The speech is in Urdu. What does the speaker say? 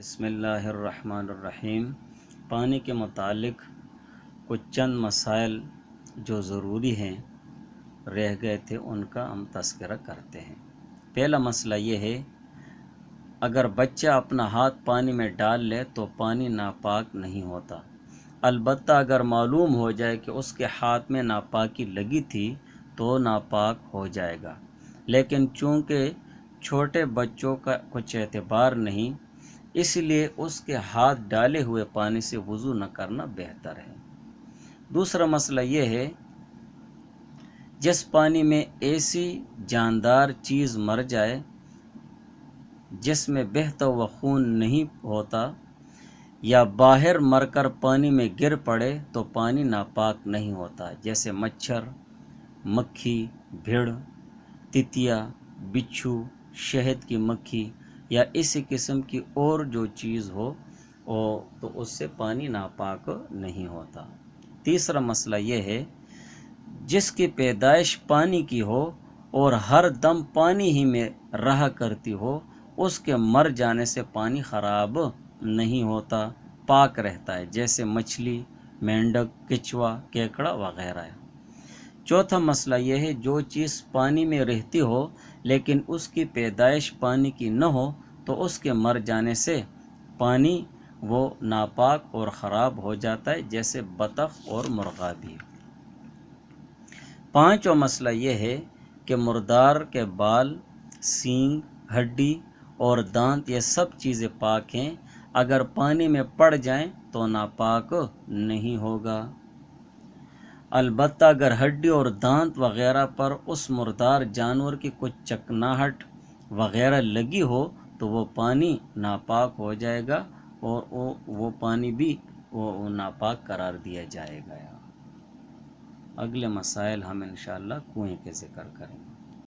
بسم اللہ الرحمن الرحیم۔ پانی کے متعلق کچھ چند مسائل جو ضروری ہیں رہ گئے تھے، ان کا ہم تذکرہ کرتے ہیں۔ پہلا مسئلہ یہ ہے، اگر بچہ اپنا ہاتھ پانی میں ڈال لے تو پانی ناپاک نہیں ہوتا، البتہ اگر معلوم ہو جائے کہ اس کے ہاتھ میں ناپاکی لگی تھی تو ناپاک ہو جائے گا، لیکن چونکہ چھوٹے بچوں کا کچھ اعتبار نہیں، اس لیے اس کے ہاتھ ڈالے ہوئے پانی سے وضو نہ کرنا بہتر ہے۔ دوسرا مسئلہ یہ ہے، جس پانی میں ایسی جاندار چیز مر جائے جس میں بہتا ہوا خون نہیں ہوتا یا باہر مر کر پانی میں گر پڑے تو پانی ناپاک نہیں ہوتا، جیسے مچھر، مکھی، بھیڑ، تتیا، بچھو، شہد کی مکھی یا اسی قسم کی اور جو چیز ہو تو اس سے پانی ناپاک نہیں ہوتا۔ تیسرا مسئلہ یہ ہے، جس کی پیدائش پانی کی ہو اور ہر دم پانی ہی میں رہا کرتی ہو، اس کے مر جانے سے پانی خراب نہیں ہوتا، پاک رہتا ہے، جیسے مچھلی، مینڈک، کچھوا، کیکڑا وغیرہ ہے۔ چوتھا مسئلہ یہ ہے، جو چیز پانی میں رہتی ہو لیکن اس کی پیدائش پانی کی نہ ہو تو اس کے مر جانے سے پانی وہ ناپاک اور خراب ہو جاتا ہے، جیسے بطخ اور مرغا بھی۔ پانچواں مسئلہ یہ ہے کہ مردار کے بال، سینگ، ہڈی اور دانت یہ سب چیزیں پاک ہیں، اگر پانی میں پڑ جائیں تو ناپاک نہیں ہوگا، البتہ اگر ہڈی اور دانت وغیرہ پر اس مردار جانور کی کچھ چکناہٹ وغیرہ لگی ہو تو وہ پانی ناپاک ہو جائے گا اور وہ پانی بھی وہ ناپاک قرار دیا جائے گا۔ اگلے مسائل ہم انشاءاللہ کنویں کے ذکر کریں گے۔